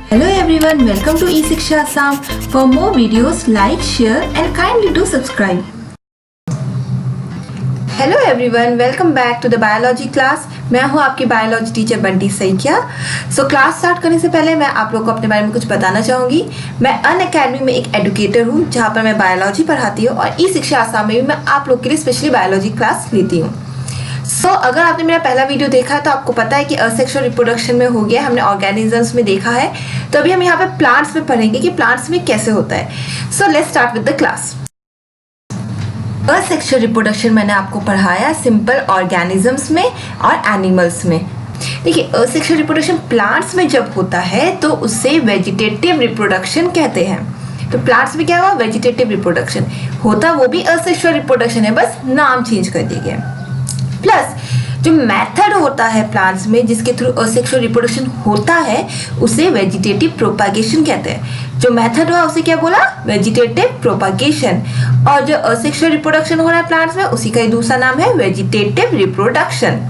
Hello everyone, welcome to eShiksha Assam. For more videos, like, share and kindly do subscribe. Hello everyone, welcome back to the biology class. मैं हूं आपकी biology teacher Bunty Saikia. Class start करने से पहले मैं आप लोगों को अपने बारे में कुछ बताना चाहूँगी। मैं अनअकैडमी में एक एडुकेटर हूं जहां पर मैं बायोलॉजी पढ़ाती हूं और ई-शिक्षा आसाम में भी मैं आप लोग के लिए स्पेशली बायोलॉजी क्लास लेती हूँ। अगर आपने मेरा पहला वीडियो देखा है तो आपको पता है कि असेक्सुअल रिप्रोडक्शन में हो गया, हमने ऑर्गेनिजम्स में देखा है। तो अभी हम यहाँ पे प्लांट्स में पढ़ेंगे कि प्लांट्स में कैसे होता है। Let's start with the class. Asexual reproduction मैंने आपको पढ़ाया सिंपल ऑर्गेनिजम्स में और एनिमल्स में। देखिए, असेक्सुअल रिप्रोडक्शन प्लांट्स में जब होता है तो उसे वेजिटेटिव रिप्रोडक्शन कहते हैं। तो प्लांट्स में क्या हुआ? वेजिटेटिव रिप्रोडक्शन होता, वो भी असेक्सुअल रिप्रोडक्शन है, बस नाम चेंज कर दिया गया। प्लस जो मेथड होता है प्लांट्स में जिसके थ्रू असेक्सुअल रिप्रोडक्शन होता है उसे वेजिटेटिव प्रोपागेशन कहते हैं। जो मेथड हुआ उसे क्या बोला? Vegetative propagation. और जो असेक्सुअल रिप्रोडक्शन हो रहा है प्लांट्स में उसी का ही दूसरा नाम है वेजिटेटिव रिप्रोडक्शन।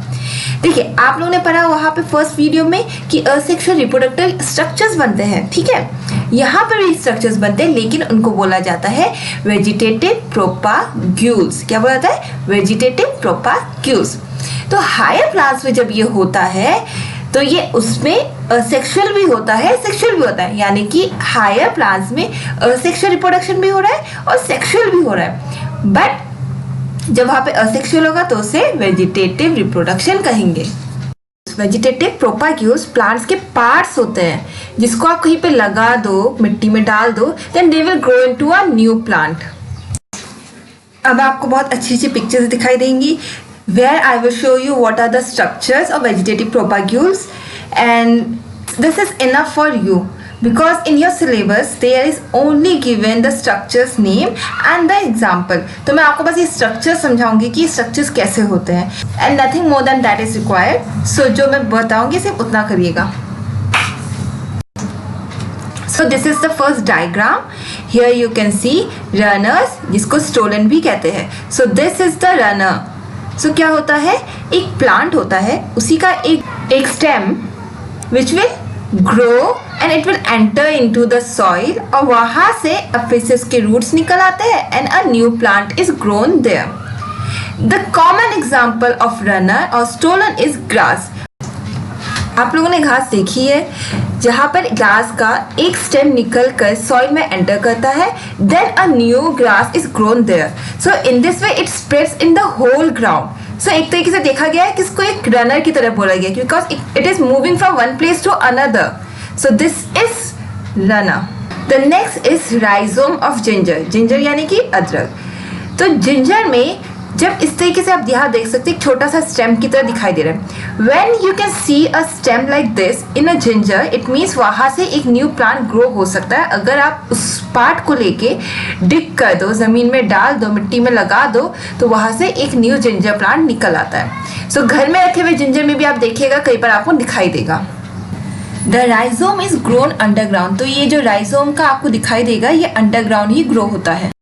देखिए, आप लोगों ने पढ़ा वहां पे फर्स्ट वीडियो में कि असेक्सुअल रिप्रोडक्टिव स्ट्रक्चर्स बनते हैं, ठीक है। यहाँ पर भी स्ट्रक्चर्स बनते हैं लेकिन उनको बोला जाता है वेजिटेटिव प्रोपाग्यूल्स। क्या बोला जाता है? वेजिटेटिव प्रोपाग्यूल्स। तो हायर प्लांट्स में जब ये होता है तो ये उसमें असेक्सुअल भी होता है, सेक्सुअल भी होता है। यानी कि हायर प्लांट्स में असेक्सुअल रिप्रोडक्शन भी हो रहा है और सेक्सुअल भी हो रहा है। बट जब वहां पे असेक्सुअल होगा तो उसे वेजिटेटिव रिप्रोडक्शन कहेंगे। वेजिटेटिव प्रोपाग्यूल्स प्लांट्स के पार्ट्स होते हैं जिसको आप कहीं पे लगा दो, मिट्टी में डाल दो, then they will grow into a new plant. अब आपको बहुत अच्छी अच्छी पिक्चर्स दिखाई देंगी where I will show you what are the structures of vegetative propagules, and this is enough for you because in your syllabus there is only given the structures name and the example. तो मैं आपको बस ये structures समझाऊंगी कि structures कैसे होते हैं and nothing more than that is required. So जो मैं बताऊंगी सिर्फ उतना करिएगा। So this is the first diagram. Here you can see runners जिसको stolen भी कहते हैं। So this is the runner. क्या होता है? एक प्लांट होता है, उसी का एक stem which will grow and it will enter into the soil और वहां से फिशेस के रूट्स निकल आते हैं and a new plant is grown there. The common example of runner और स्टोलन इज ग्रास। आप लोगों ने घास देखी है जहां पर घास का एक स्टेम निकल कर सॉइल में एंटर करता है, then a new grass is grown there. So in this way it spreads in the whole ground. So एक तरीके से देखा गया है कि इसको एक रनर की तरह बोला गया because it is moving from one place to another. So this is runner. The next is rhizome of ginger. Ginger यानी कि अदरक। तो जिंजर में जब इस तरीके से आप यहाँ देख सकते हैं, एक छोटा सा स्टेम की तरह दिखाई दे रहा है। When you can see a stem like this in a ginger, it means वहाँ से एक न्यू प्लांट ग्रो हो सकता है। अगर आप उस पार्ट को लेके डिग कर दो, जमीन में डाल दो, मिट्टी में लगा दो तो वहाँ से एक न्यू जिंजर प्लांट निकल आता है। घर में रखे हुए जिंजर में भी आप देखिएगा कई बार आपको दिखाई देगा। The rhizome is grown underground. तो ये जो राइजोम का आपको दिखाई देगा ये अंडरग्राउंड ही ग्रो होता है।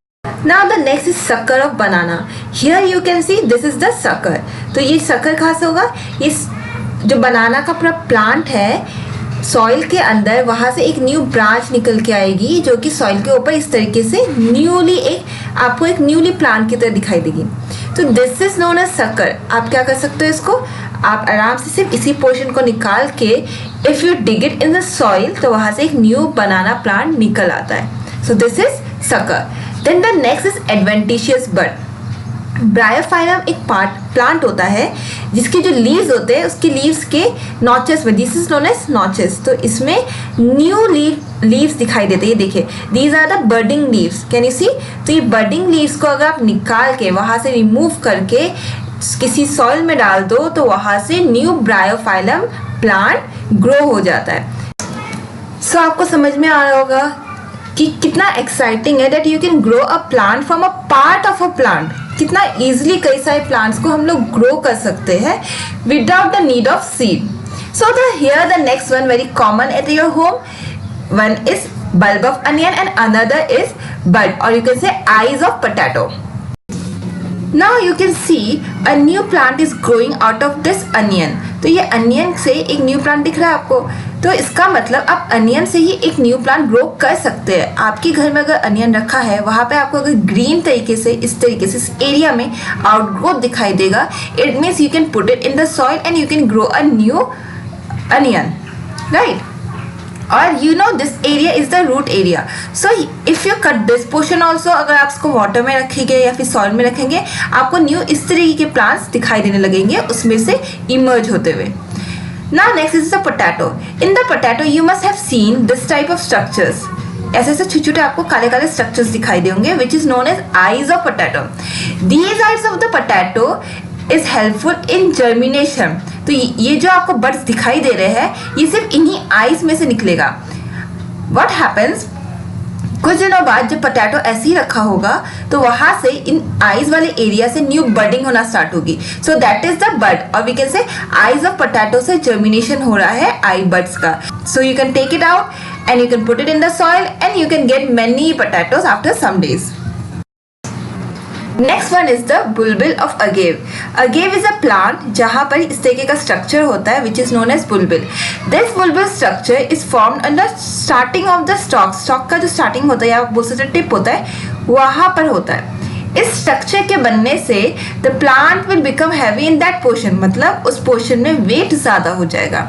Now the next is sucker of banana. Here you can see this is the sucker. तो ये sucker कहाँ से होगा? ये जो बनाना का पूरा प्लांट है सॉइल के अंदर, वहाँ से एक न्यू ब्रांच निकल के आएगी जो कि सॉइल के ऊपर इस तरीके से न्यूली आपको एक न्यूली प्लांट की तरह दिखाई देगी। तो this is known as sucker. आप क्या कर सकते हो इसको? आप आराम से सिर्फ इसी पोर्शन को निकाल के if you dig it in the soil तो वहाँ से एक न्यू बनाना प्लांट निकल आता है। सो this is sucker. Then the next is adventitious bud. Bryophyllum एक प्लांट होता है जिसके जो लीव्स होते हैं उसके लीव्स के नॉचेस में, this is known as notches. तो इसमें न्यू लीव्स दिखाई देते हैं। ये देखिए, these are the budding leaves. Can you see? तो ये बर्डिंग लीव्स को अगर आप निकाल के वहाँ से रिमूव करके किसी सॉइल में डाल दो तो वहाँ से न्यू ब्रायोफाइलम प्लांट ग्रो हो जाता है। सो आपको समझ में आ रहा होगा कि कितना एक्साइटिंग है that you can grow a plant from a part of a plant. कितना इजीली कई सारे प्लांट्स को हम लोग ग्रो कर सकते हैं without the need of seed. So here the next one very common at your home, one is bulb of onion and another is bud or you can say eyes of potato. Now you can C a new plant is growing out of this onion. तो ये onion से एक new plant दिख रहा है आपको, तो इसका मतलब आप अनियन से ही एक न्यू प्लांट ग्रो कर सकते हैं। आपके घर में अगर अनियन रखा है, वहाँ पे आपको अगर ग्रीन तरीके से इस एरिया में आउटग्रोथ दिखाई देगा, it means you can put it in the soil and you can grow a new onion, right? और you know this area is the root area. So if you cut this portion also, अगर आप इसको water में रखेंगे या फिर soil में रखेंगे, आपको न्यू इस तरीके के प्लांट्स दिखाई देने लगेंगे उसमें से इमर्ज होते हुए। Now next is the potato. In the potato you must have seen this type of structures. ऐसे ऐसे छोटे छोटे आपको काले काले स्ट्रक्चर्स दिखाई देंगे which is known as eyes of potato. These eyes of the potato is helpful in germination. तो ये जो आपको बर्ड्स दिखाई दे रहे हैं, ये सिर्फ इन्हीं आईज में से निकलेगा। व्हाट हैपेंस, कुछ दिनों बाद जब पोटैटो ऐसे ही रखा होगा तो वहां से इन आईज वाले एरिया से न्यू बर्डिंग होना स्टार्ट होगी। So that is the bud, और we can say eyes of potato से जर्मिनेशन हो रहा है आई बर्ड्स का। So you can take it out and you can put it in the soil and you can get many potatoes after some days. Next one is the bulbil of agave. Agave is a plant जहां पर इस तरीके का structure होता है which is known as bulbil. This bulbil structure is formed under starting of the stalk. Stalk का जो starting होता है या बोल सकते टिप होता है, वहां पर होता है। इस स्ट्रक्चर के बनने से the plant will become heavy in that portion, मतलब उस पोर्शन में वेट ज्यादा हो जाएगा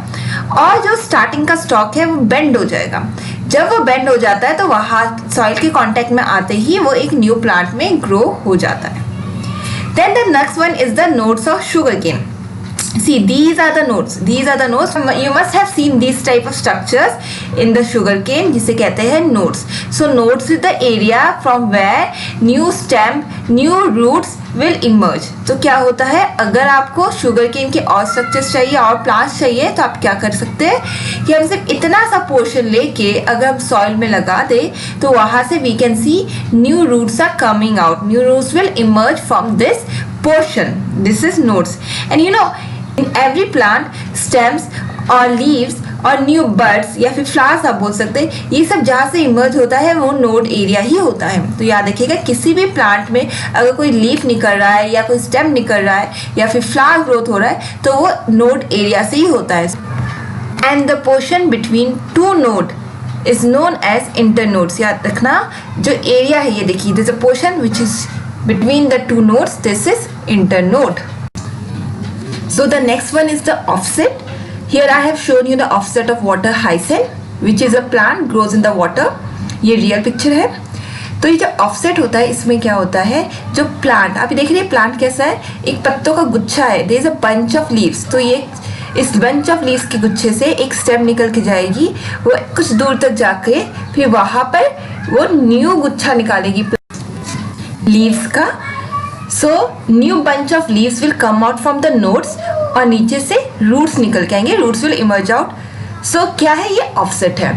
और जो स्टार्टिंग का स्टॉक है वो बेंड हो जाएगा। जब वो बेंड हो जाता है तो वहाँ सॉइल के कांटेक्ट में आते ही वो एक न्यू प्लांट में ग्रो हो जाता है। Then the next one is the nodes of sugarcane. See, these are the nodes. These are the nodes. You must have seen these type of structures in the sugarcane, जिसे कहते हैं nodes. So nodes is the area from where new stem, new roots will emerge. तो क्या होता है, अगर आपको sugarcane के और structures चाहिए और plants चाहिए तो आप क्या कर सकते हैं कि हम सिर्फ इतना सा portion लेके अगर हम soil में लगा दे तो वहाँ से we can see new roots are coming out. New roots will emerge from this portion. This is nodes. And you know, in every plant, stems और leaves और न्यू बर्ड्स या फिर फ्लावर्स आप बोल सकते हैं, ये सब जहाँ से इमर्ज होता है वो नोड एरिया ही होता है। तो याद रखिएगा, किसी भी प्लांट में अगर कोई लीफ निकल रहा है या कोई स्टेम निकल रहा है या फिर फ्लावर ग्रोथ हो रहा है तो वो नोड एरिया से ही होता है। And the portion between two node is known as internodes. याद रखना, जो एरिया है ये देखिए, this a portion which is between the two nodes, this is internode. So the next one is the offset. Here I have shown you the offset of water hyacinth, which is a plant grows in the water. ये real picture है। तो ये जो offset होता है इसमें क्या होता है, जो प्लांट आप देख रहे हैं, प्लांट कैसा है, एक पत्तों का गुच्छा है, there is a bunch of leaves. तो ये इस बंच ऑफ लीव्स के गुच्छे से एक स्टेम निकल के जाएगी, वो कुछ दूर तक जाके फिर वहां पर वो न्यू गुच्छा निकालेगी लीव्स का। So new bunch of leaves will come out from the nodes और नीचे से रूट्स निकल के आएंगे, रूट्स विल इमर्ज आउट। सो क्या है, ये ऑफसेट है।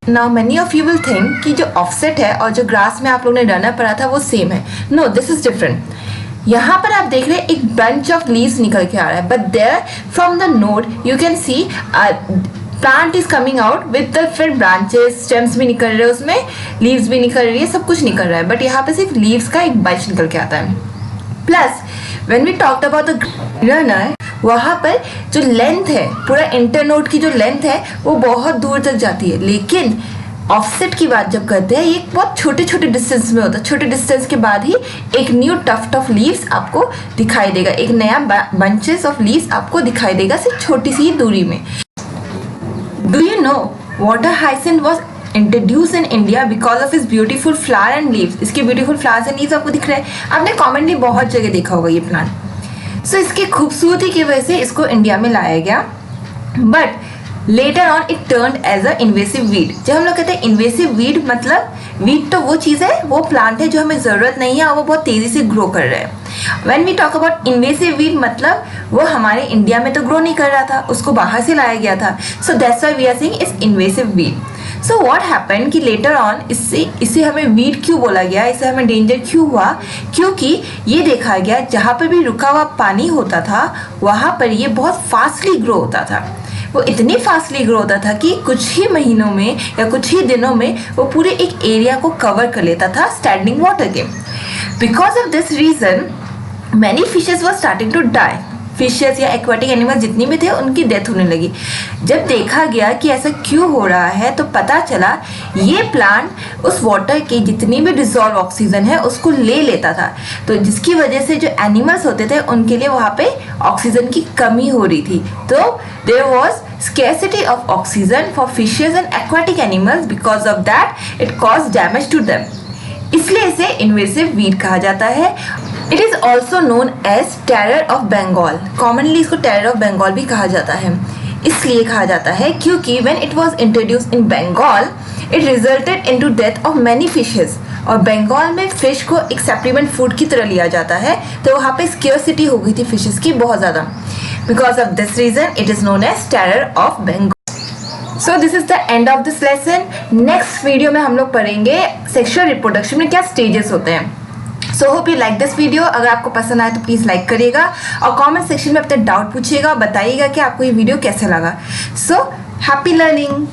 Now many of you will think कि जो ऑफसेट है और जो ग्रास में आप लोगों ने रनर पढ़ा था वो सेम है। No, this is different. यहाँ पर आप देख रहे हैं एक बंच ऑफ लीव्स निकल के आ रहा है, but there from the node you can see plant is coming out with the फिर ब्रांचेस, स्टेम्स भी निकल रहे हैं, उसमें लीव्स भी निकल रही है, सब कुछ निकल रहा है, बट यहाँ पे सिर्फ लीव्स का एक बंच निकल के आता है। Plus when we talked about the runner, वहाँ पर जो लेंथ है, पूरा इंटरनोड की जो लेंथ है वो बहुत दूर तक जाती है, लेकिन ऑफसेट की बात जब करते हैं ये बहुत छोटे छोटे डिस्टेंस में होता है। छोटे डिस्टेंस के बाद ही एक न्यू टफ्ट ऑफ लीव्स आपको दिखाई देगा, एक नया बंचेस ऑफ लीव्स आपको दिखाई देगा सिर्फ छोटी सी दूरी में। Do you know water hyacinth was introduce in India because of is beautiful flower and leaves. इसके ब्यूटीफुल फ्लावर्स एंड लीव्स आपको दिख रहे हैं, आपने कॉमनली बहुत जगह देखा होगा ये प्लांट। सो इसकी खूबसूरती की वजह से इसको इंडिया में लाया गया, but later on it turn as a invasive weed. जब हम लोग कहते हैं इन्वेसिव वीड, मतलब वीड तो वो चीज़ है, वो प्लांट है जो हमें ज़रूरत नहीं है और वो बहुत तेज़ी से ग्रो कर रहे हैं। When we talk about invasive weed, मतलब वो हमारे इंडिया में तो ग्रो नहीं कर रहा था, उसको बाहर से लाया गया था। So that's why we are saying it's invasive weed. So what happen कि लेटर ऑन इसे हमें वीड क्यों बोला गया, इसे हमें डेंजर क्यों हुआ, क्योंकि ये देखा गया जहाँ पर भी रुका हुआ पानी होता था वहाँ पर ये बहुत फास्टली ग्रो होता था। वो इतनी फास्टली ग्रो होता था कि कुछ ही महीनों में या कुछ ही दिनों में वो पूरे एक एरिया को कवर कर लेता था स्टैंडिंग वाटर के। Because of this reason many fishes were starting to die, fishes या एक्वाटिक एनिमल जितनी भी थे उनकी डेथ होने लगी। जब देखा गया कि ऐसा क्यों हो रहा है तो पता चला ये प्लांट उस वाटर की जितनी भी डिसॉल्व ऑक्सीजन है उसको ले लेता था, तो जिसकी वजह से जो एनिमल्स होते थे उनके लिए वहाँ पे ऑक्सीजन की कमी हो रही थी। तो there was scarcity of oxygen for fishes and aquatic animals, because of that it caused damage to them, इसलिए इसे इन्वेसिव वीड कहा जाता है। It is also known as terror of Bengal, commonly इसको टेरर ऑफ बंगाल भी कहा जाता है। इसलिए कहा जाता है क्योंकि when it was introduced in Bengal it resulted into death of many fishes, और बंगाल में फिश को एक सप्लीमेंट फूड की तरह लिया जाता है, तो वहाँ पे स्केर्सिटी हो गई थी फिशेस की बहुत ज़्यादा। Because of this reason it is known as terror of Bengal. So this is the end of this lesson. Next video में हम लोग पढ़ेंगे सेक्सुअल रिप्रोडक्शन में क्या स्टेजेस होते हैं। So hope you like this video. अगर आपको पसंद आए तो प्लीज़ लाइक करिएगा और कमेंट सेक्शन में अपने डाउट पूछिएगा और बताइएगा कि आपको ये वीडियो कैसा लगा। So happy learning.